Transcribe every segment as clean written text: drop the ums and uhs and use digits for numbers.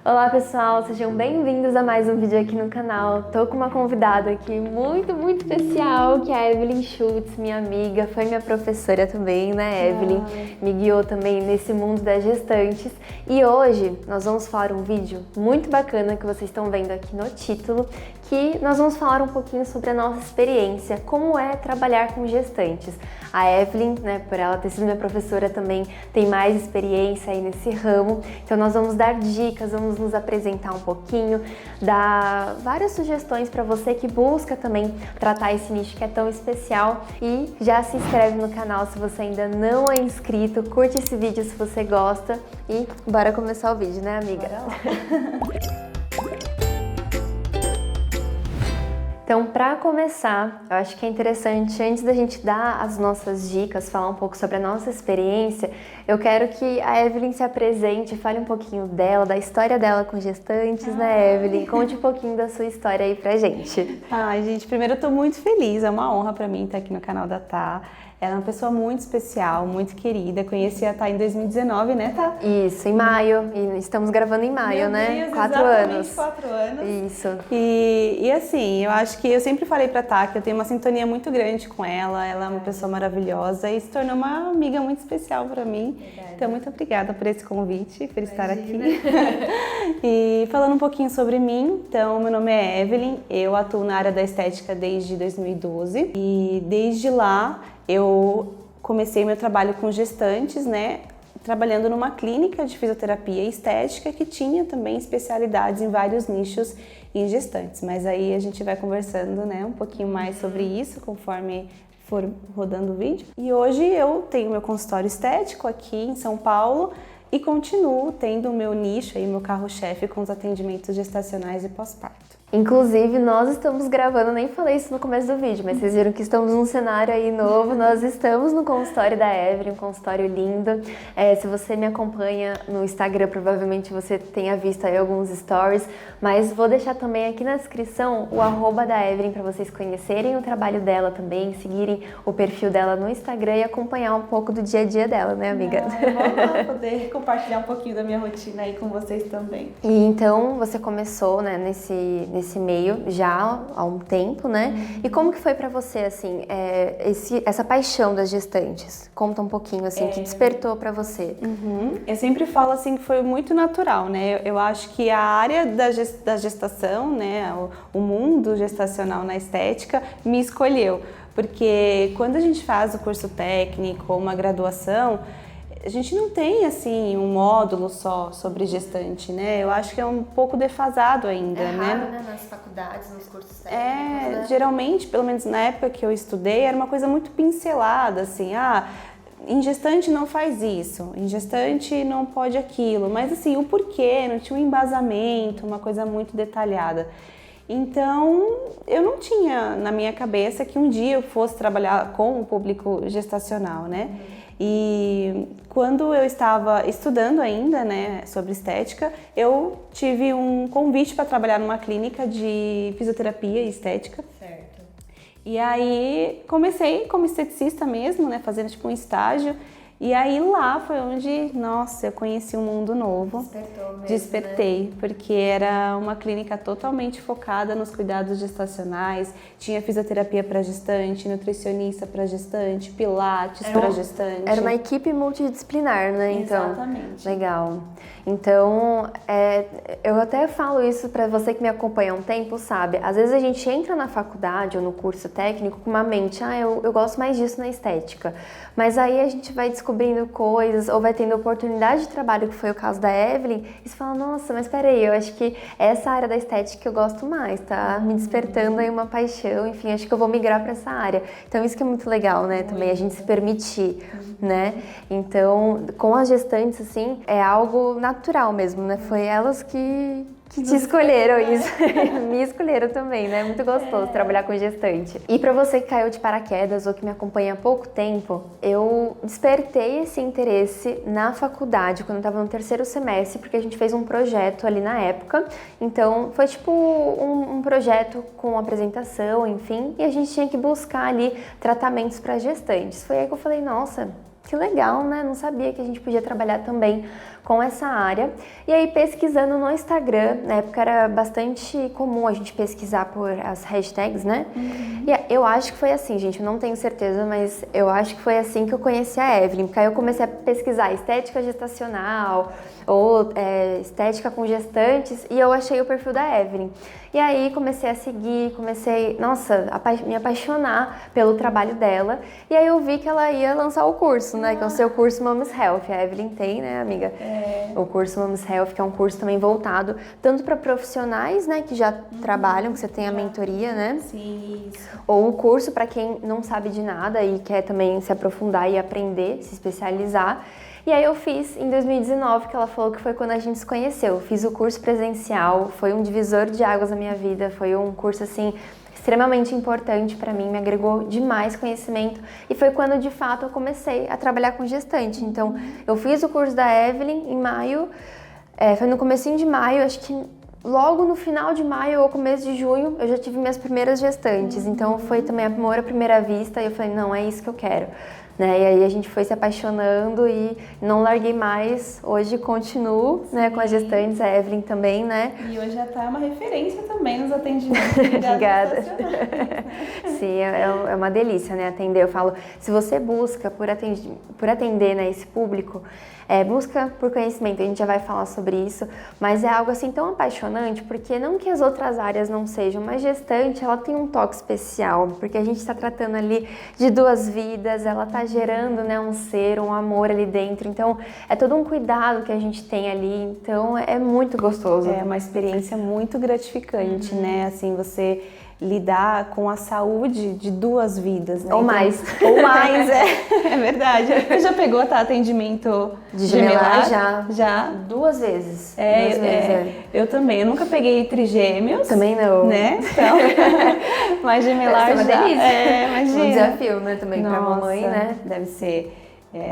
Olá pessoal, sejam bem-vindos a mais um vídeo aqui no canal. Tô com uma convidada aqui muito especial, que é a Evelyn Schultz, minha amiga, foi minha professora também, né, Evelyn? Me guiou também nesse mundo das gestantes. E hoje nós vamos falar um vídeo muito bacana que vocês estão vendo aqui no título, que nós vamos falar um pouquinho sobre a nossa experiência, como é trabalhar com gestantes. A Evelyn, né, por ela ter sido minha professora, também tem mais experiência aí nesse ramo, então nós vamos dar dicas, vamos nos apresentar um pouquinho, dar várias sugestões para você que busca também tratar esse nicho que é tão especial. E já se inscreve no canal se você ainda não é inscrito, curte esse vídeo se você gosta e bora começar o vídeo, né, amiga? Bora lá. Então, para começar, eu acho que é interessante, antes da gente dar as nossas dicas, falar um pouco sobre a nossa experiência, eu quero que a Evelyn se apresente, fale um pouquinho dela, da história dela com gestantes, né, Evelyn? Conte um pouquinho da sua história aí pra gente. Ai, gente, primeiro eu tô muito feliz, é uma honra pra mim estar aqui no canal da Tá. Ela é uma pessoa muito especial, muito querida. Conheci a Tá em 2019, né, Tá? Isso, em maio. E estamos gravando em maio, Meu né? Deus, 4 exatamente anos. 4 anos. Isso. E assim, eu acho que eu sempre falei pra Tá que eu tenho uma sintonia muito grande com ela. Ela é uma pessoa maravilhosa e se tornou uma amiga muito especial pra mim. Verdade. Então, muito obrigada por esse convite, por estar aqui. E falando um pouquinho sobre mim, então, meu nome é Evelyn, eu atuo na área da estética desde 2012 e desde lá eu comecei meu trabalho com gestantes, né? Trabalhando numa clínica de fisioterapia e estética que tinha também especialidades em vários nichos em gestantes. Mas aí a gente vai conversando, né, um pouquinho mais sobre isso conforme for rodando o vídeo. E hoje eu tenho meu consultório estético aqui em São Paulo e continuo tendo o meu nicho aí, meu carro-chefe com os atendimentos gestacionais e pós-parto. Inclusive, nós estamos gravando, nem falei isso no começo do vídeo, mas vocês viram que estamos num cenário aí novo, nós estamos no consultório da Evelyn, um consultório lindo. Se você me acompanha no Instagram, provavelmente você tenha visto aí alguns stories, mas vou deixar também aqui na descrição o @ da Evelyn para vocês conhecerem o trabalho dela também, seguirem o perfil dela no Instagram e acompanhar um pouco do dia a dia dela, né, amiga? Eu vou poder compartilhar um pouquinho da minha rotina aí com vocês também. E então, você começou, né, nesse meio já há um tempo, né? E como que foi pra você, assim, essa paixão das gestantes? Conta um pouquinho, assim, que despertou pra você. Eu sempre falo, assim, que foi muito natural, né? Eu acho que a área da gestação, né, o mundo gestacional na estética me escolheu. Porque quando a gente faz o curso técnico ou uma graduação, a gente não tem, assim, um módulo só sobre gestante, né? Eu acho que é um pouco defasado ainda, né? né? Nas faculdades, nos cursos técnicos, né? Geralmente, pelo menos na época que eu estudei, era uma coisa muito pincelada, assim, em gestante não faz isso, em gestante não pode aquilo, mas assim, o porquê, não tinha um embasamento, uma coisa muito detalhada. Então, eu não tinha na minha cabeça que um dia eu fosse trabalhar com o público gestacional, né? E quando eu estava estudando ainda, né, sobre estética, eu tive um convite para trabalhar numa clínica de fisioterapia e estética. Certo. E aí comecei como esteticista mesmo, né, fazendo tipo um estágio. E aí lá foi onde, nossa, eu conheci um mundo novo. Despertou mesmo, Despertei, né? porque era uma clínica totalmente focada nos cuidados gestacionais, tinha fisioterapia para gestante, nutricionista para gestante, pilates para gestante. Era uma equipe multidisciplinar, né? Então, exatamente. Legal. Então, eu até falo isso para você que me acompanha há um tempo, sabe? Às vezes a gente entra na faculdade ou no curso técnico com uma mente, eu gosto mais disso na estética. Mas aí a gente vai descobrindo coisas ou vai tendo oportunidade de trabalho, que foi o caso da Evelyn, e você fala, nossa, mas peraí, eu acho que essa área da estética que eu gosto mais, tá me despertando aí uma paixão, enfim, acho que eu vou migrar para essa área. Então isso que é muito legal, né, também a gente se permitir, né? Então, com as gestantes, assim, é algo natural mesmo, né? Foi elas que te escolheram isso, me escolheram também, né? Muito gostoso trabalhar com gestante. E pra você que caiu de paraquedas ou que me acompanha há pouco tempo, eu despertei esse interesse na faculdade, quando eu tava no 3º semestre, porque a gente fez um projeto ali na época. Então, foi tipo um projeto com apresentação, enfim, e a gente tinha que buscar ali tratamentos para gestantes. Foi aí que eu falei, nossa, que legal, né? Não sabia que a gente podia trabalhar também com essa área. E aí pesquisando no Instagram, na época era bastante comum a gente pesquisar por as hashtags, né? E eu acho que foi assim, gente, eu não tenho certeza, mas eu acho que foi assim que eu conheci a Evelyn, porque aí eu comecei a pesquisar estética gestacional ou estética com gestantes e eu achei o perfil da Evelyn. E aí comecei a seguir, nossa, me apaixonar pelo trabalho dela. E aí eu vi que ela ia lançar o curso, né? Que é o seu curso Moms Health. A Evelyn tem, né, amiga? O curso Moms Health, que é um curso também voltado tanto para profissionais, né, que já trabalham, que você tem a mentoria, né? Sim, isso. Ou o curso para quem não sabe de nada e quer também se aprofundar e aprender, se especializar. E aí eu fiz em 2019, que ela falou que foi quando a gente se conheceu. Fiz o curso presencial, foi um divisor de águas na minha vida, foi um curso assim extremamente importante para mim, me agregou demais conhecimento e foi quando de fato eu comecei a trabalhar com gestante. Então eu fiz o curso da Evelyn em maio, foi no comecinho de maio, acho que logo no final de maio ou começo de junho eu já tive minhas primeiras gestantes. Então foi também amor à primeira vista e eu falei, não, é isso que eu quero. Né? E aí a gente foi se apaixonando e não larguei mais. Hoje continuo, né, com as gestantes, a Evelyn também, né? E hoje já tá uma referência também nos atendimentos. Obrigada. Sim, é uma delícia, né, atender. Eu falo, se você busca por atender, né, esse público, busca por conhecimento, a gente já vai falar sobre isso, mas é algo assim tão apaixonante, porque não que as outras áreas não sejam, mas gestante, ela tem um toque especial, porque a gente está tratando ali de duas vidas, ela está gerando, né, um ser, um amor ali dentro, então é todo um cuidado que a gente tem ali, então é muito gostoso. É uma experiência muito gratificante, né, assim, você lidar com a saúde de duas vidas, né? Ou mais. Ou mais, é verdade. Você já pegou atendimento de gemelar? Já. Duas vezes. Eu também. Eu nunca peguei trigêmeos. Também não. Né? Então, mas gemelar deve ser uma delícia. Imagina. Um desafio, né? Também pra Nossa, mamãe, né? Deve ser.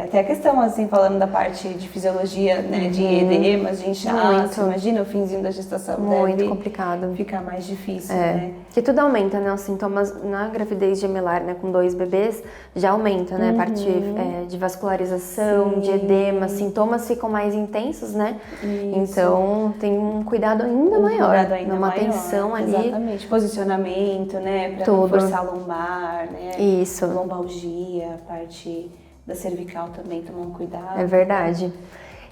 Até a questão, assim, falando da parte de fisiologia, né, de edemas, de inchaço, imagina o finzinho da gestação. Muito deve complicado. Ficar mais difícil, né? Porque tudo aumenta, né? Os sintomas na gravidez gemelar, né? Com 2 bebês, já aumenta, né? A parte de vascularização, de edema, sintomas ficam mais intensos, né? Isso. Então, tem um cuidado ainda maior. Uma atenção ali. Exatamente. Posicionamento, né? Pra não forçar a lombar, né? Isso. Lombalgia, parte da cervical também, tomar um cuidado. É verdade.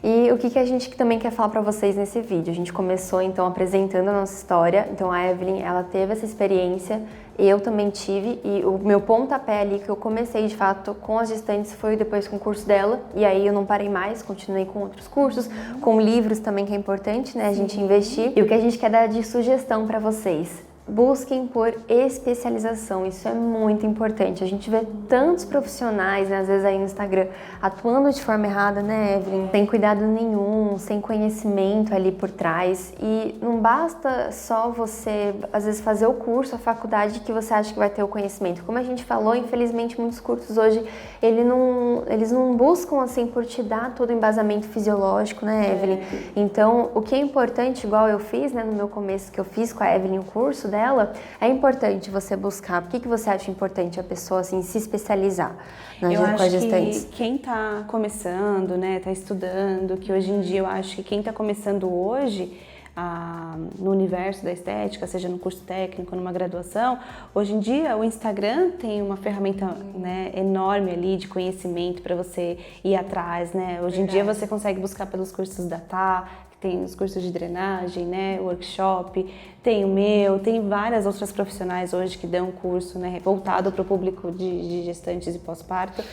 E o que a gente também quer falar para vocês nesse vídeo? A gente começou então apresentando a nossa história. Então a Evelyn, ela teve essa experiência, eu também tive, e o meu pontapé ali que eu comecei de fato com as gestantes foi depois com o curso dela, e aí eu não parei mais, continuei com outros cursos, com livros também, que é importante, né, a gente investir. E o que a gente quer dar de sugestão para vocês? Busquem por especialização, isso é muito importante. A gente vê tantos profissionais, né, às vezes aí no Instagram, atuando de forma errada, né, Evelyn? Sem cuidado nenhum, sem conhecimento ali por trás. E não basta só você, às vezes, fazer o curso, a faculdade, que você acha que vai ter o conhecimento. Como a gente falou, infelizmente, muitos cursos hoje, eles não buscam, assim, por te dar todo o embasamento fisiológico, né, Evelyn? Então, o que é importante, igual eu fiz, né, no meu começo, que eu fiz com a Evelyn o curso dela, é importante você buscar. Por que você acha importante a pessoa assim se especializar com as gestantes? Eu acho que quem está começando, né, está estudando, que hoje em dia eu acho que quem está começando hoje no universo da estética, seja no curso técnico, numa graduação, hoje em dia o Instagram tem uma ferramenta, né, enorme ali de conhecimento para você ir atrás, né? Hoje em dia você consegue buscar pelos cursos da Tá, tem os cursos de drenagem, né, workshop, tem o meu, tem várias outras profissionais hoje que dão curso, né, voltado para o público de gestantes e pós-parto.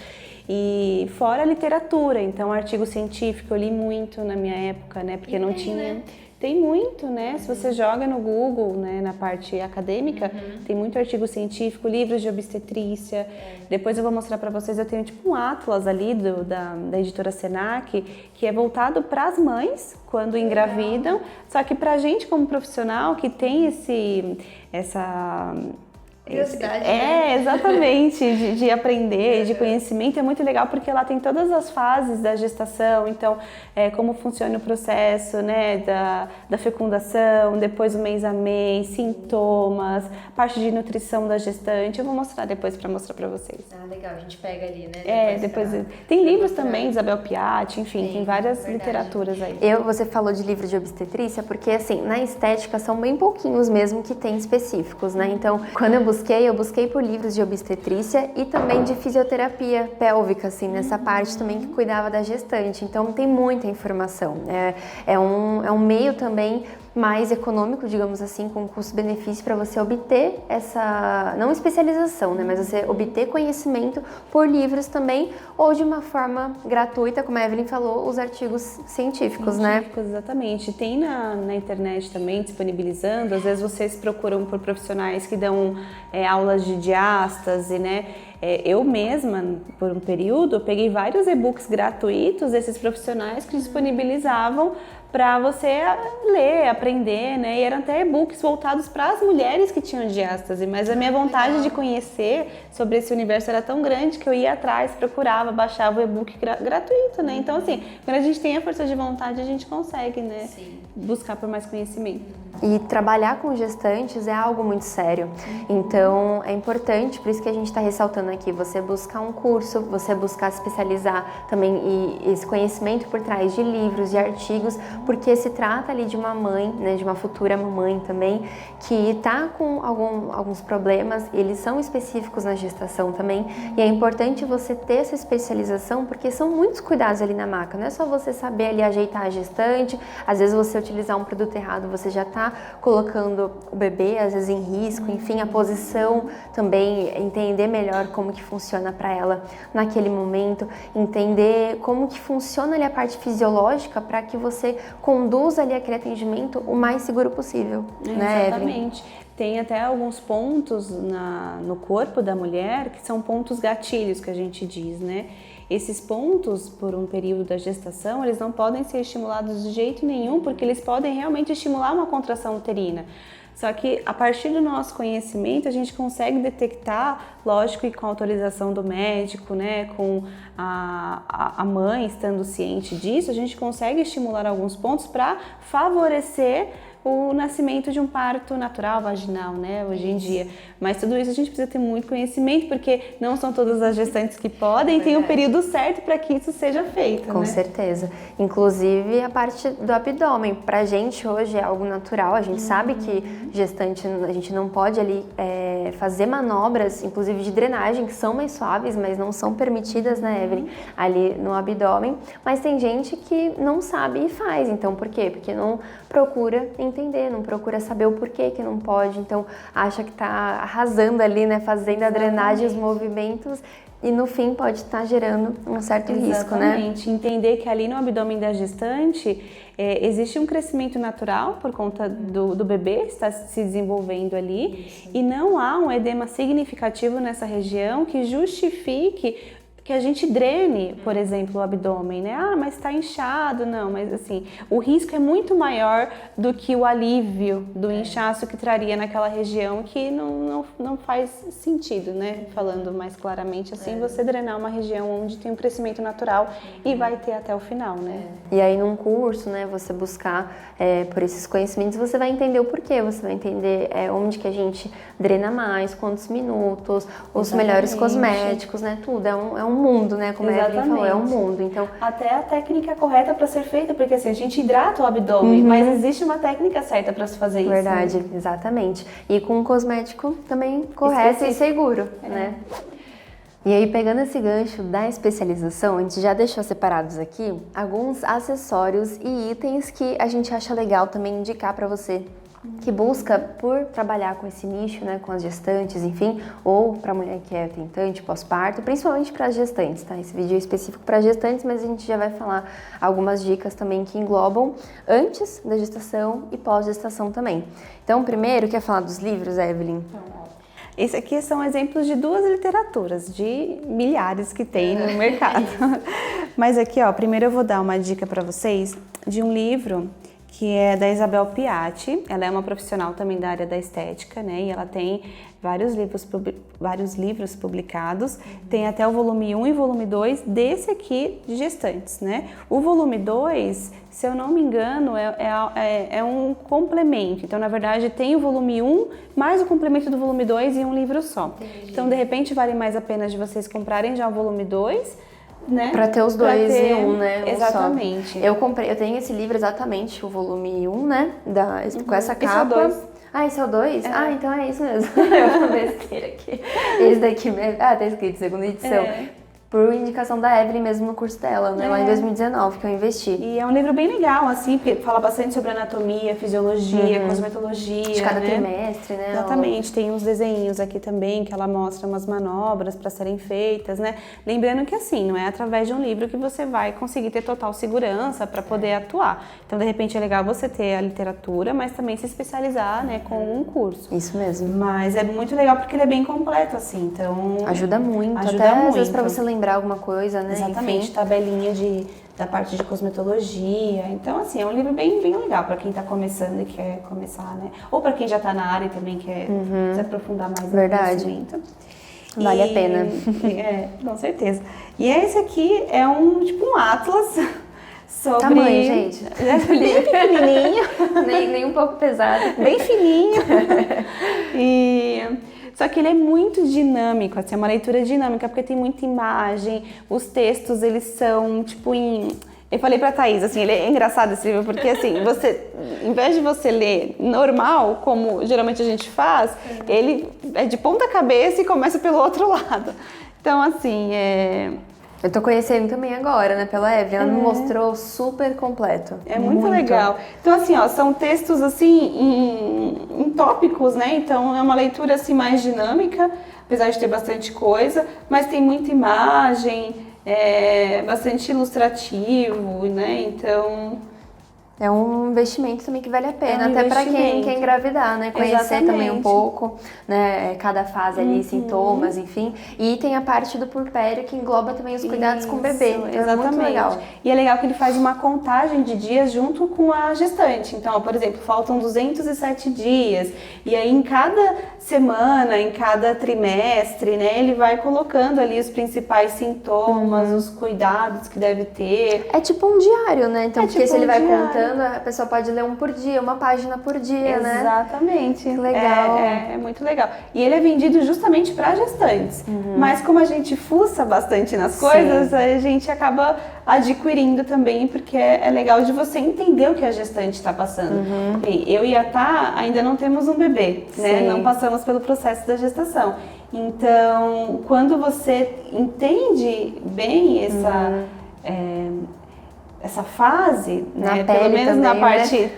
E fora a literatura, então artigo científico eu li muito na minha época, né, porque não tinha... Né? Tem muito, né? Se você joga no Google, né, na parte acadêmica, tem muito artigo científico, livros de obstetrícia. Depois eu vou mostrar para vocês, eu tenho tipo um atlas ali da editora Senac, que é voltado para as mães quando engravidam, só que para a gente como profissional que tem essa Curiosidade, né? Exatamente, de aprender, de conhecimento, é muito legal porque lá tem todas as fases da gestação, então como funciona o processo, né, da fecundação, depois o mês a mês, sintomas, parte de nutrição da gestante, eu vou mostrar depois para mostrar para vocês. Ah, legal, a gente pega ali, né? Depois tem livros também, Isabel Piatti, enfim, tem várias literaturas aí. Você falou de livro de obstetrícia, porque assim, na estética são bem pouquinhos mesmo que tem específicos, né? Então, quando eu busquei por livros de obstetrícia e também de fisioterapia pélvica, assim, nessa parte também que cuidava da gestante. Então, tem muita informação. É um meio também mais econômico, digamos assim, com custo-benefício para você obter essa, não especialização, né, mas você obter conhecimento por livros também, ou de uma forma gratuita, como a Evelyn falou, os artigos científicos, né? Exatamente. Tem na internet também, disponibilizando, às vezes vocês procuram por profissionais que dão aulas de diástase, né? Eu mesma, por um período, peguei vários e-books gratuitos desses profissionais que disponibilizavam para você ler, aprender, né? E eram até e-books voltados para as mulheres que tinham diástase, mas a minha vontade de conhecer sobre esse universo era tão grande que eu ia atrás, procurava, baixava o e-book gratuito, né? Então, assim, quando a gente tem a força de vontade, a gente consegue, né? Sim. Buscar por mais conhecimento. E trabalhar com gestantes é algo muito sério, então é importante, por isso que a gente está ressaltando aqui, você buscar um curso, você buscar se especializar também e esse conhecimento por trás de livros, de artigos, porque se trata ali de uma mãe, né, de uma futura mamãe também, que está com alguns problemas, eles são específicos na gestação também, e é importante você ter essa especialização, porque são muitos cuidados ali na maca, não é só você saber ali ajeitar a gestante, às vezes você utilizar um produto errado, você já está colocando o bebê, às vezes, em risco, enfim, a posição também, entender melhor como que funciona para ela naquele momento, entender como que funciona ali a parte fisiológica para que você conduza ali aquele atendimento o mais seguro possível, né, exatamente. Evelyn? Tem até alguns pontos no corpo da mulher que são pontos gatilhos que a gente diz, né? Esses pontos, por um período da gestação, eles não podem ser estimulados de jeito nenhum, porque eles podem realmente estimular uma contração uterina. Só que a partir do nosso conhecimento a gente consegue detectar, lógico, e com a autorização do médico, né, com a mãe estando ciente disso, a gente consegue estimular alguns pontos para favorecer o nascimento de um parto natural, vaginal, né, hoje em dia. Mas tudo isso a gente precisa ter muito conhecimento, porque não são todas as gestantes que podem, tem um período certo para que isso seja feito, Com certeza. Inclusive a parte do abdômen, pra gente hoje é algo natural, a gente sabe que gestante, a gente não pode ali fazer manobras, inclusive de drenagem, que são mais suaves, mas não são permitidas, né, Evelyn, ali no abdômen, mas tem gente que não sabe e faz, então por quê? Porque não procura entender, não procura saber o porquê que não pode, então acha que tá arrasando ali, né, fazendo a drenagem, os movimentos, e no fim pode estar gerando um certo risco, né? Exatamente, entender que ali no abdômen da gestante existe um crescimento natural por conta do bebê estar se desenvolvendo ali, e não há um edema significativo nessa região que justifique que a gente drene, por exemplo, o abdômen, né? Ah, mas está inchado, não, mas assim, o risco é muito maior do que o alívio do inchaço que traria naquela região, que não faz sentido, né? Falando mais claramente assim, você drenar uma região onde tem um crescimento natural e vai ter até o final, né? E aí num curso, né, você buscar por esses conhecimentos, você vai entender o porquê, você vai entender onde que a gente drena mais, quantos minutos, os melhores cosméticos, né, tudo, é um mundo, né, como a Evelyn falou, é um mundo, então... Até a técnica correta para ser feita, porque assim, a gente hidrata o abdômen, mas existe uma técnica certa para se fazer isso. Verdade, exatamente. E com um cosmético também correto e seguro, né? E aí, pegando esse gancho da especialização, a gente já deixou separados aqui alguns acessórios e itens que a gente acha legal também indicar para você que busca por trabalhar com esse nicho, né, com as gestantes, enfim, ou para a mulher que é tentante, pós-parto, principalmente para as gestantes, tá? Esse vídeo é específico para gestantes, mas a gente já vai falar algumas dicas também que englobam antes da gestação e pós-gestação também. Então, primeiro, quer falar dos livros, Evelyn? Esse aqui são exemplos de 2 literaturas, de milhares que tem no mercado. Mas aqui, ó, primeiro eu vou dar uma dica para vocês de um livro que é da Isabel Piatti. Ela é uma profissional também da área da estética, né? E ela tem vários livros publicados. Tem até o volume 1 e volume 2 desse aqui de gestantes, né? O volume 2, se eu não me engano, é um complemento. Então, na verdade, tem o volume 1 mais o complemento do volume 2 em um livro só. Entendi. Então, de repente, vale mais a pena de vocês comprarem já o volume 2, né? Pra ter os dois em um, né? Um Exatamente. só. Eu tenho esse livro exatamente, o volume 1, né? Com essa capa. Esse é o 2. Ah, esse é o 2? É. Ah, então é isso mesmo. Eu vou besteira aqui. Esse daqui mesmo. Ah, tá escrito segunda edição. Por indicação da Evelyn mesmo no curso dela, né? Lá em 2019, que eu investi. E é um livro bem legal, assim, porque fala bastante sobre anatomia, fisiologia, cosmetologia, De cada né? trimestre, né? Exatamente, tem uns desenhos aqui também que ela mostra umas manobras para serem feitas, né? Lembrando que assim, não é através de um livro que você vai conseguir ter total segurança para poder atuar. Então, de repente, é legal você ter a literatura, mas também se especializar, né, com um curso. Isso mesmo. Mas é muito legal porque ele é bem completo, assim, então... Ajuda muito, Ajuda até muito. às vezes pra você lembrar alguma coisa, né? Exatamente, Enfim. tabelinha da parte de cosmetologia. Então, assim, é um livro bem, bem legal para quem está começando e quer começar, né? Ou para quem já está na área e também quer se aprofundar mais no Verdade. conhecimento. Vale a pena. É, com certeza. E esse aqui é tipo um atlas sobre... Tamanho, gente. Bem pequenininho. nem um pouco pesado. Bem fininho. Só que ele é muito dinâmico, assim, é uma leitura dinâmica, porque tem muita imagem, os textos, eles são, tipo, Eu falei pra Thaís, assim, ele é engraçado esse livro, porque, assim, em vez de você ler normal, como geralmente a gente faz, ele é de ponta cabeça e começa pelo outro lado. Então, assim, Eu tô conhecendo também agora, né, pela Evelyn. Ela me mostrou super completo. É muito legal. Então, assim, ó, são textos, assim, em tópicos, né? Então, é uma leitura, assim, mais dinâmica, apesar de ter bastante coisa, mas tem muita imagem, bastante ilustrativo, né? Então... É um investimento também que vale a pena, É um até para quem investimento. quer engravidar, né? Conhecer Exatamente. também um pouco, né? Cada fase ali, sintomas, enfim. E tem a parte do puerpério que engloba também os cuidados com o bebê. Então Exatamente. é muito legal. E é legal que ele faz uma contagem de dias junto com a gestante. Então, ó, por exemplo, faltam 207 dias. E aí, em cada semana, em cada trimestre, né? Ele vai colocando ali os principais sintomas, os cuidados que deve ter. É tipo um diário, né? Então, porque tipo se ele um vai diário. contando, a pessoa pode ler um por dia, uma página por dia, né? Exatamente. Que legal. É muito legal. E ele é vendido justamente para gestantes. Mas como a gente fuça bastante nas coisas, a gente acaba adquirindo também, porque é legal de você entender o que a gestante está passando. E eu e a Tá ainda não temos um bebê, né? Sim. Não passamos pelo processo da gestação. Então, quando você entende bem essa fase, né, pelo menos também, na parte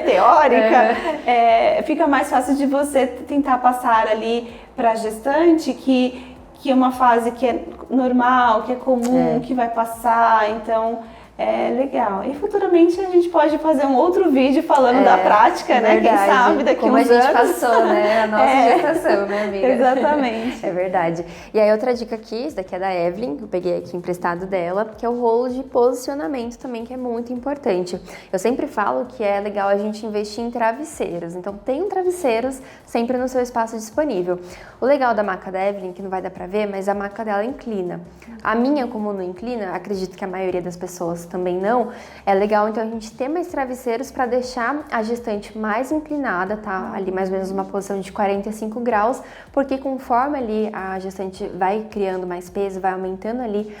teórica, É. fica mais fácil de você tentar passar ali para a gestante que é uma fase que é normal, que é comum, que vai passar, então é legal. E futuramente a gente pode fazer um outro vídeo falando da prática, né? Quem sabe daqui como uns a gente anos. passou, né? A nossa gestação, né, amiga? Exatamente. É verdade. E aí outra dica aqui, esse daqui é da Evelyn, que eu peguei aqui emprestado dela, que é o rolo de posicionamento também, que é muito importante. Eu sempre falo que é legal a gente investir em travesseiros. Então tenham travesseiros sempre no seu espaço disponível. O legal da maca da Evelyn, que não vai dar pra ver, mas a maca dela inclina. A minha, como não inclina, acredito que a maioria das pessoas também não, é legal então a gente ter mais travesseiros para deixar a gestante mais inclinada, tá? Ali mais ou menos uma posição de 45 graus, porque conforme ali a gestante vai criando mais peso, vai aumentando ali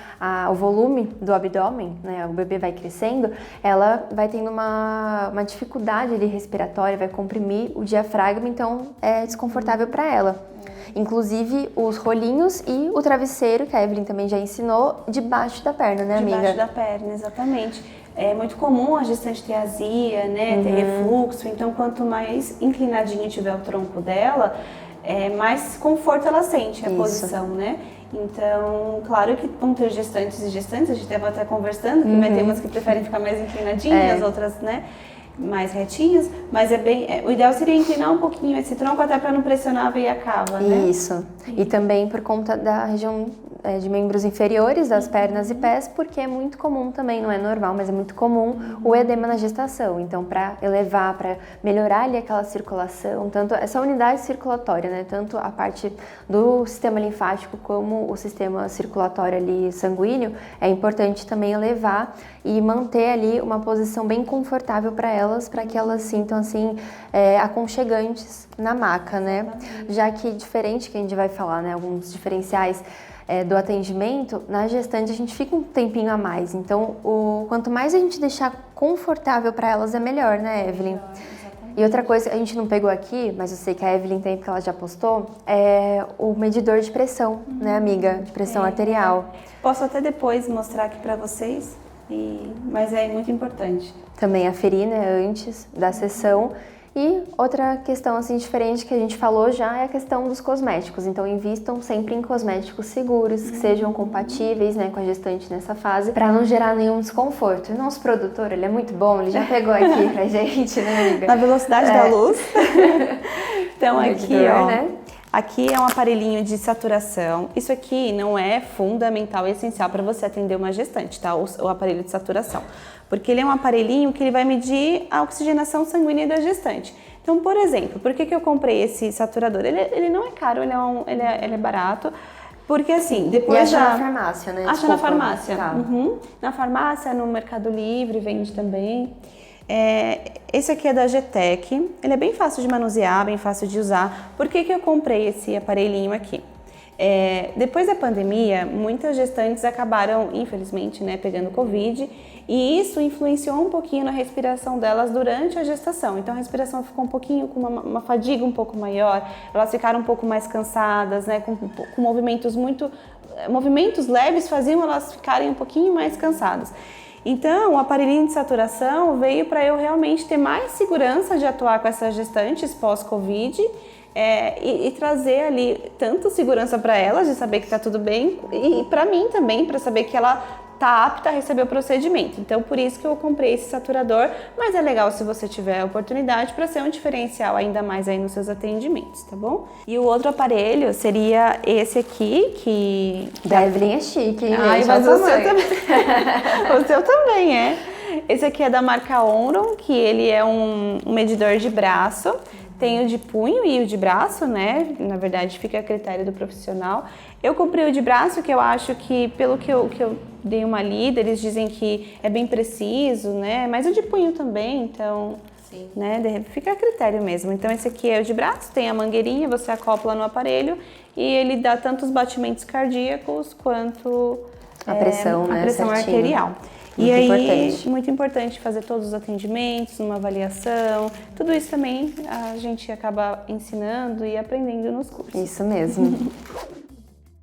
o volume do abdômen, né? O bebê vai crescendo, ela vai tendo uma dificuldade ali respiratória, vai comprimir o diafragma, então é desconfortável para ela. Inclusive os rolinhos e o travesseiro, que a Evelyn também já ensinou, debaixo da perna, né, amiga? Debaixo da perna, exatamente. É muito comum a gestante ter azia, né, ter refluxo, então quanto mais inclinadinho tiver o tronco dela, mais conforto ela sente a posição, né? Então, claro que vão ter gestantes e gestantes, a gente estava até conversando, que vai ter umas que preferem ficar mais inclinadinhas, outras, né? mais retinhas, mas o ideal seria inclinar um pouquinho esse tronco até para não pressionar a veia cava, né? Isso. E também por conta da região de membros inferiores, das pernas e pés, porque é muito comum também, não é normal, mas é muito comum o edema na gestação. Então, para elevar, para melhorar ali aquela circulação, tanto essa unidade circulatória, né, tanto a parte do sistema linfático como o sistema circulatório ali sanguíneo, é importante também elevar e manter ali uma posição bem confortável para elas, para que elas sintam assim aconchegantes na maca, né? Já que diferente que a gente vai falar, né, alguns diferenciais do atendimento, na gestante a gente fica um tempinho a mais, então quanto mais a gente deixar confortável para elas é melhor, né, Evelyn? E outra coisa que a gente não pegou aqui, mas eu sei que a Evelyn tem porque ela já postou, é o medidor de pressão, né, amiga? De pressão arterial. Posso até depois mostrar aqui para vocês, mas é muito importante. Também aferir, né, antes da sessão. E outra questão assim diferente que a gente falou já é a questão dos cosméticos. Então invistam sempre em cosméticos seguros, que sejam compatíveis, né, com a gestante nessa fase, para não gerar nenhum desconforto. E o nosso produtor, ele é muito bom, ele já pegou aqui pra gente, né, amiga? Na velocidade da luz. Então aqui, ó, né? Aqui é um aparelhinho de saturação. Isso aqui não é fundamental e essencial para você atender uma gestante, tá? O aparelho de saturação. Porque ele é um aparelhinho que ele vai medir a oxigenação sanguínea da gestante. Então, por exemplo, por que eu comprei esse saturador? Ele não é caro, ele é barato. Porque assim, depois acha na farmácia, né? Acha na farmácia. Tá. Na farmácia, no Mercado Livre, vende também. Esse aqui é da Getec, ele é bem fácil de manusear, bem fácil de usar. Por que eu comprei esse aparelhinho aqui? Depois da pandemia, muitas gestantes acabaram, infelizmente, né, pegando Covid, e isso influenciou um pouquinho na respiração delas durante a gestação. Então a respiração ficou um pouquinho com uma fadiga um pouco maior, elas ficaram um pouco mais cansadas, né, com movimentos leves faziam elas ficarem um pouquinho mais cansadas. Então, o aparelhinho de saturação veio para eu realmente ter mais segurança de atuar com essas gestantes pós-Covid e trazer ali tanto segurança para elas, de saber que está tudo bem, e para mim também, para saber que ela está apta a receber o procedimento. Então, por isso que eu comprei esse saturador, mas é legal se você tiver a oportunidade para ser um diferencial ainda mais aí nos seus atendimentos, tá bom? E o outro aparelho seria esse aqui, que... Da Evelyn é chique, hein? Ai, mas o seu também. O seu também é. Esse aqui é da marca Onron, que ele é um medidor de braço. Tem o de punho e o de braço, né? Na verdade, fica a critério do profissional. Eu comprei o de braço, que eu acho que, pelo que eu dei uma lida, eles dizem que é bem preciso, né? Mas o de punho também, então, sim, né? Fica a critério mesmo. Então, esse aqui é o de braço, tem a mangueirinha, você acopla no aparelho e ele dá tanto os batimentos cardíacos quanto a pressão, né? A pressão arterial. Muito importante. Muito importante fazer todos os atendimentos, uma avaliação, tudo isso também a gente acaba ensinando e aprendendo nos cursos. Isso mesmo.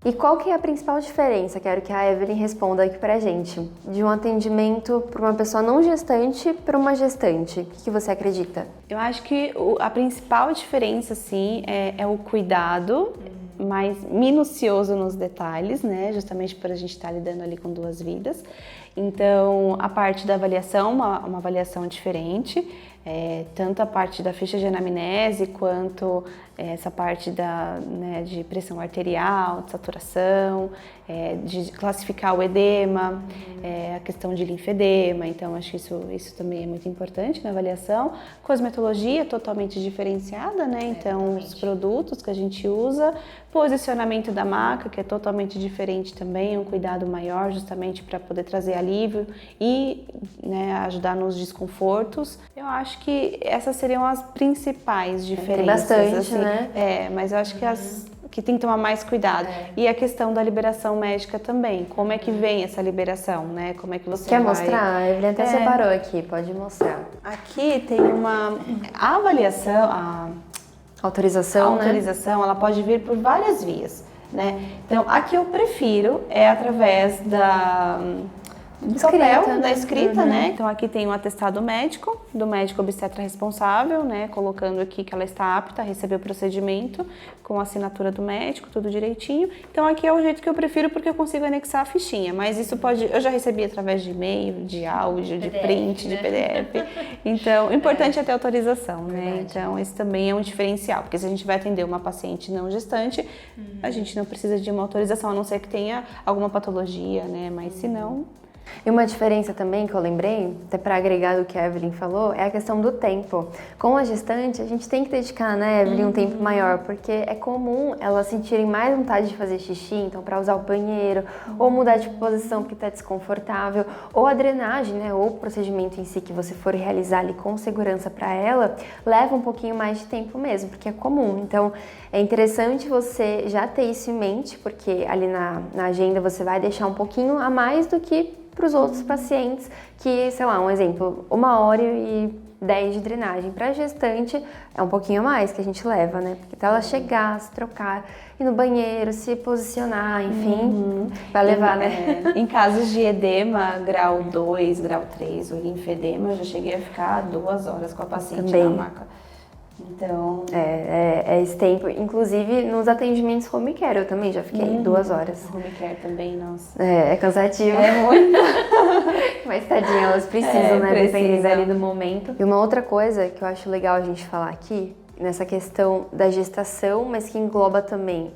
E qual que é a principal diferença, quero que a Evelyn responda aqui pra gente, de um atendimento para uma pessoa não gestante para uma gestante? O que você acredita? Eu acho que a principal diferença, sim, é o cuidado mais minucioso nos detalhes, né? Justamente por a gente estar lidando ali com duas vidas. Então, a parte da avaliação, uma avaliação diferente, tanto a parte da ficha de anamnese quanto essa parte de pressão arterial, de saturação, de classificar o edema, a questão de linfedema. Então, acho que isso também é muito importante na avaliação. Cosmetologia totalmente diferenciada, né? Então, os produtos que a gente usa, posicionamento da maca, que é totalmente diferente também, um cuidado maior justamente para poder trazer alívio e, né, ajudar nos desconfortos. Eu acho que essas seriam as principais diferenças. Tem bastante, assim, né? Mas eu acho que tem que tomar mais cuidado. E a questão da liberação médica também. Como é que vem essa liberação, né? Como é que você Quer vai... mostrar? A Evelyn até separou aqui, pode mostrar. Aqui tem a avaliação, a autorização, ela pode vir por várias vias, né? Então, a que eu prefiro é através papel da escrita, né? Então aqui tem um atestado médico, do médico obstetra responsável, né? Colocando aqui que ela está apta a receber o procedimento, com a assinatura do médico, tudo direitinho. Então aqui é o jeito que eu prefiro porque eu consigo anexar a fichinha, mas isso eu já recebi através de e-mail, de áudio, de print, de PDF. Então, o importante é ter autorização, né? Então esse também é um diferencial, porque se a gente vai atender uma paciente não gestante, a gente não precisa de uma autorização, a não ser que tenha alguma patologia, né? Mas se não... E uma diferença também que eu lembrei, até para agregar do que a Evelyn falou, é a questão do tempo. Com a gestante, a gente tem que dedicar, né, Evelyn, um tempo maior, porque é comum elas sentirem mais vontade de fazer xixi, então para usar o banheiro, ou mudar de posição porque está desconfortável, ou a drenagem, né, ou o procedimento em si que você for realizar ali com segurança para ela, leva um pouquinho mais de tempo mesmo, porque é comum. Então, é interessante você já ter isso em mente, porque ali na agenda você vai deixar um pouquinho a mais do que para os outros pacientes que, sei lá, um exemplo, 1h10 de drenagem. Para gestante é um pouquinho a mais que a gente leva, né? Porque até ela chegar, se trocar, ir no banheiro, se posicionar, enfim, vai levar, né? Em casos de edema, grau 2, grau 3, ou linfedema, eu já cheguei a ficar 2 horas com a paciente na maca. Então... É esse tempo. Inclusive, nos atendimentos home care, eu também já fiquei 2 horas. Home care também, nossa. É cansativo. É muito. Mas tadinha, elas precisam, né? Dependendo ali do momento. E uma outra coisa que eu acho legal a gente falar aqui, nessa questão da gestação, mas que engloba também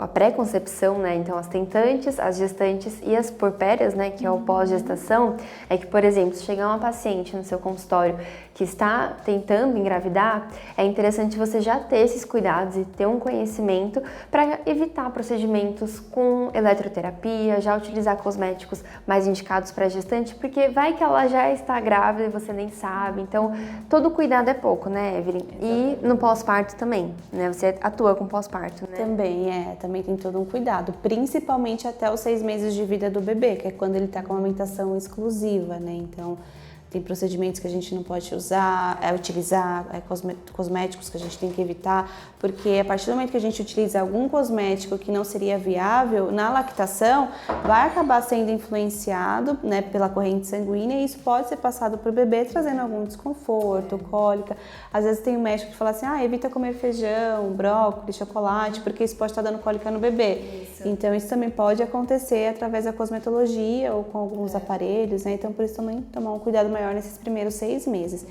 a pré-concepção, né? Então, as tentantes, as gestantes e as puerpérias, né? Que é o pós-gestação, é que, por exemplo, se chegar uma paciente no seu consultório que está tentando engravidar, é interessante você já ter esses cuidados e ter um conhecimento para evitar procedimentos com eletroterapia, já utilizar cosméticos mais indicados para gestante, porque vai que ela já está grávida e você nem sabe. Então, todo cuidado é pouco, né, Evelyn? Exatamente. E no pós-parto também, né? Você atua com pós-parto, né? Também tem todo um cuidado, principalmente até os 6 meses de vida do bebê, que é quando ele está com amamentação exclusiva, né? Então, tem procedimentos que a gente não pode utilizar, cosméticos que a gente tem que evitar, porque a partir do momento que a gente utiliza algum cosmético que não seria viável, na lactação, vai acabar sendo influenciado, né, pela corrente sanguínea e isso pode ser passado para o bebê, trazendo algum desconforto, cólica. Às vezes tem um médico que fala assim, evita comer feijão, brócolis, chocolate, porque isso pode estar dando cólica no bebê. Então isso também pode acontecer através da cosmetologia ou com alguns aparelhos, né? Então por isso também tomar um cuidado maior nesses primeiros 6 meses.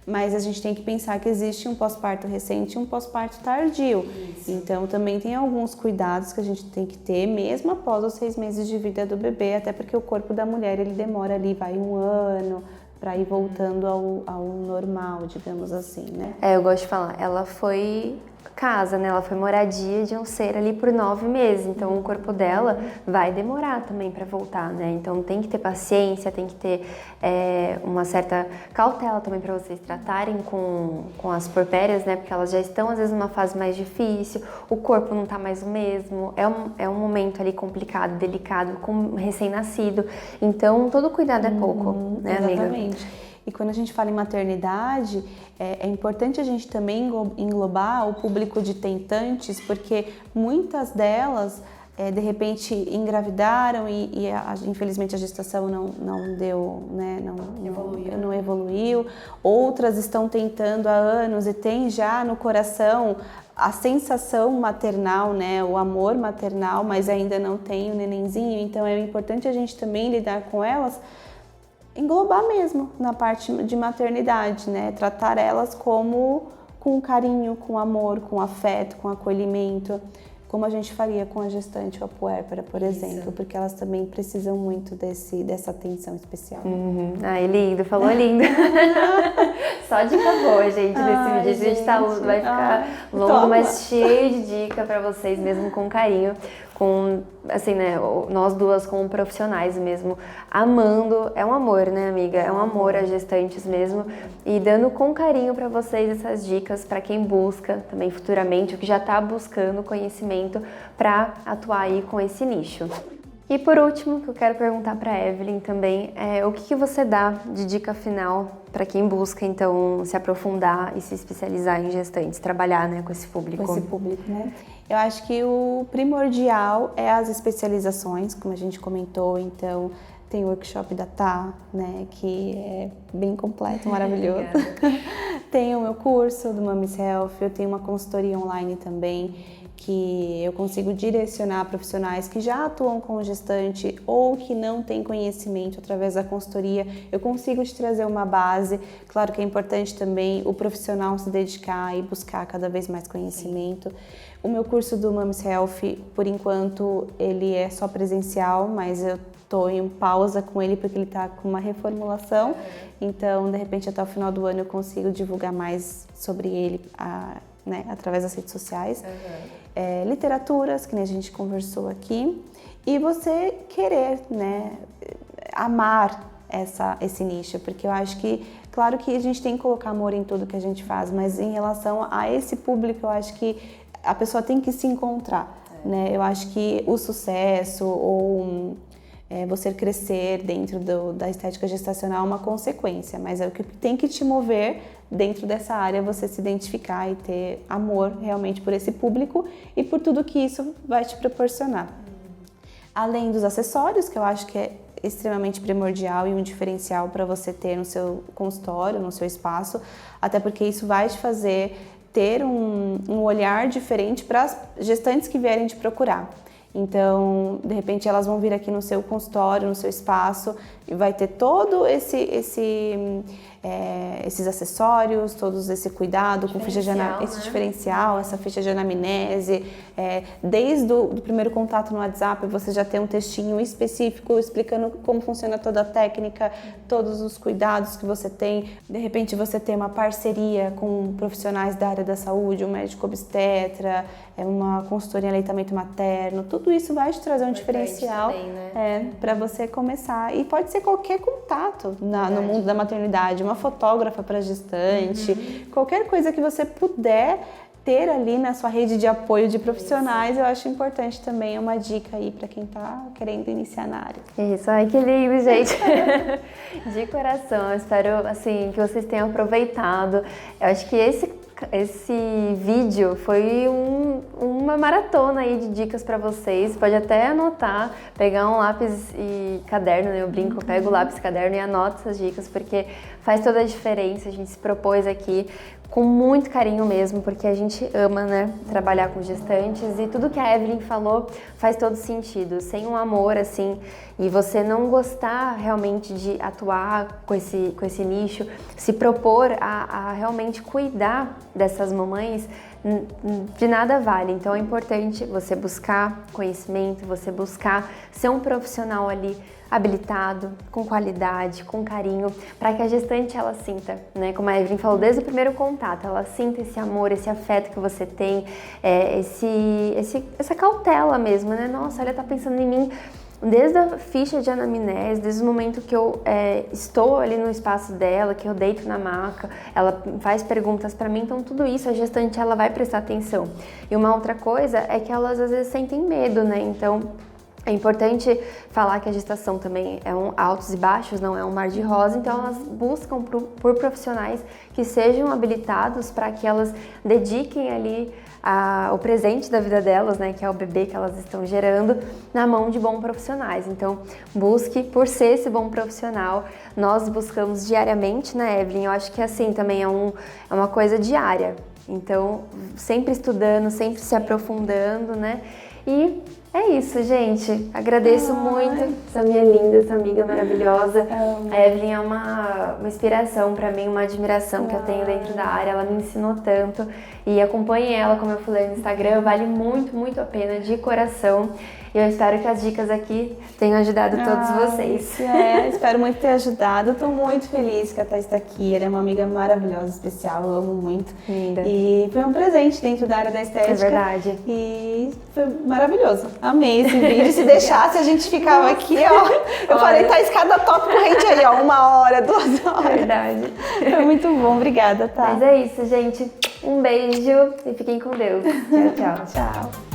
Mas a gente tem que pensar que existe um pós-parto recente e um pós-parto tardio. Então também tem alguns cuidados que a gente tem que ter, mesmo após os 6 meses de vida do bebê, até porque o corpo da mulher ele demora ali, vai 1 ano para ir voltando ao normal, digamos assim, né? Eu gosto de falar, ela foi casa, né? Ela foi moradia de um ser ali por 9 meses, então o corpo dela vai demorar também para voltar, né? Então tem que ter paciência, tem que ter uma certa cautela também para vocês tratarem com as puerpérias, né? Porque elas já estão às vezes numa fase mais difícil, o corpo não tá mais o mesmo, é um momento ali complicado, delicado, com um recém-nascido, então todo cuidado é pouco, né, amiga? Exatamente. E quando a gente fala em maternidade, é importante a gente também englobar o público de tentantes, porque muitas delas, de repente, engravidaram e infelizmente a gestação não deu, né, não evoluiu. Outras estão tentando há anos e têm já no coração a sensação maternal, né, o amor maternal, mas ainda não tem o nenenzinho. Então é importante a gente também lidar com elas, englobar mesmo na parte de maternidade, né? Tratar elas com carinho, com amor, com afeto, com acolhimento, como a gente faria com a gestante ou a puérpera, por exemplo, porque elas também precisam muito dessa atenção especial. Ai, lindo, falou lindo. Só dica boa, gente, nesse vídeo. A gente vai ficar longo, mas cheio de dica pra vocês mesmo, com carinho. Com, assim, né, nós duas como profissionais mesmo, amando, é um amor, né, amiga? É um amor as gestantes mesmo, e dando com carinho para vocês essas dicas para quem busca também futuramente, o que já está buscando conhecimento para atuar aí com esse nicho. E por último, que eu quero perguntar para Evelyn também, o que você dá de dica final para quem busca, então, se aprofundar e se especializar em gestantes, trabalhar, né, com esse público? Com esse público, né? Eu acho que o primordial é as especializações, como a gente comentou, então, tem o workshop da Tá, né, que é bem completo, maravilhoso. Tem o meu curso do Mommy's Health, eu tenho uma consultoria online também, que eu consigo direcionar profissionais que já atuam com gestante ou que não têm conhecimento através da consultoria. Eu consigo te trazer uma base. Claro que é importante também o profissional se dedicar e buscar cada vez mais conhecimento. O meu curso do Mommy's Health, por enquanto, ele é só presencial, mas eu estou em pausa com ele porque ele está com uma reformulação. Então, de repente, até o final do ano eu consigo divulgar mais sobre ele né, através das redes sociais. Literaturas, que nem a gente conversou aqui, e você querer, né, amar esse nicho, porque eu acho que, claro que a gente tem que colocar amor em tudo que a gente faz, mas em relação a esse público, eu acho que a pessoa tem que se encontrar, né? Eu acho que o sucesso ou você crescer dentro da estética gestacional é uma consequência, mas é o que tem que te mover dentro dessa área, você se identificar e ter amor realmente por esse público e por tudo que isso vai te proporcionar. Além dos acessórios, que eu acho que é extremamente primordial e um diferencial para você ter no seu consultório, no seu espaço, até porque isso vai te fazer ter um olhar diferente para as gestantes que vierem te procurar. Então, de repente, elas vão vir aqui no seu consultório, no seu espaço, e vai ter todo esses acessórios, todos esse cuidado com ficha esse diferencial, essa ficha de anamnese. Desde o primeiro contato no WhatsApp, você já tem um textinho específico explicando como funciona toda a técnica, todos os cuidados que você tem. De repente, você tem uma parceria com profissionais da área da saúde, um médico obstetra, uma consultoria em aleitamento materno. Tudo isso vai te trazer um diferencial também, né? Para você começar. E pode ser qualquer contato no mundo da maternidade, uma fotógrafa para gestante, qualquer coisa que você puder ter ali na sua rede de apoio de profissionais, eu acho importante também, é uma dica aí para quem tá querendo iniciar na área. Isso, ai que lindo, gente. De coração, eu espero assim que vocês tenham aproveitado. Eu acho que esse vídeo foi uma maratona aí de dicas para vocês. Pode até anotar, pegar um lápis e caderno, né? Eu brinco, pego o lápis e caderno e anoto essas dicas, porque faz toda a diferença. A gente se propôs aqui com muito carinho mesmo, porque a gente ama, né, trabalhar com gestantes, e tudo que a Evelyn falou faz todo sentido. Sem um amor, assim, e você não gostar realmente de atuar com esse nicho, se propor a realmente cuidar dessas mamães, de nada vale. Então é importante você buscar conhecimento, você buscar ser um profissional ali habilitado, com qualidade, com carinho, para que a gestante ela sinta, né? Como a Evelyn falou, desde o primeiro contato, ela sinta esse amor, esse afeto que você tem, essa cautela mesmo, né? Nossa, ela tá pensando em mim. Desde a ficha de anamnese, desde o momento que eu estou ali no espaço dela, que eu deito na maca, ela faz perguntas para mim, então tudo isso a gestante ela vai prestar atenção. E uma outra coisa é que elas às vezes sentem medo, né? Então é importante falar que a gestação também é altos e baixos, não é um mar de rosa, então elas buscam por profissionais que sejam habilitados para que elas dediquem ali o presente da vida delas, né, que é o bebê que elas estão gerando, na mão de bons profissionais. Então, busque por ser esse bom profissional. Nós buscamos diariamente, né, Evelyn? Eu acho que assim também é uma coisa diária. Então, sempre estudando, sempre se aprofundando, né? E é isso, gente. Agradeço muito essa minha linda, essa amiga maravilhosa. A Evelyn é uma inspiração para mim, uma admiração que eu tenho dentro da área. Ela me ensinou tanto e acompanhe ela, como eu falei no Instagram, vale muito, muito a pena, de coração. E eu espero que as dicas aqui tenham ajudado todos vocês. Espero muito ter ajudado. Estou muito feliz que a Thais está aqui. Ela é uma amiga maravilhosa, especial, eu amo muito. Linda. E foi um presente dentro da área da estética. É verdade. E foi maravilhoso. Amei esse vídeo. Se deixasse, a gente ficava aqui, ó. Eu falei, Thais, cada tópico rende aí, ó. 1 hora, 2 horas. É verdade. Foi muito bom. Obrigada, tá? Mas é isso, gente. Um beijo e fiquem com Deus. Tchau, tchau. Tchau.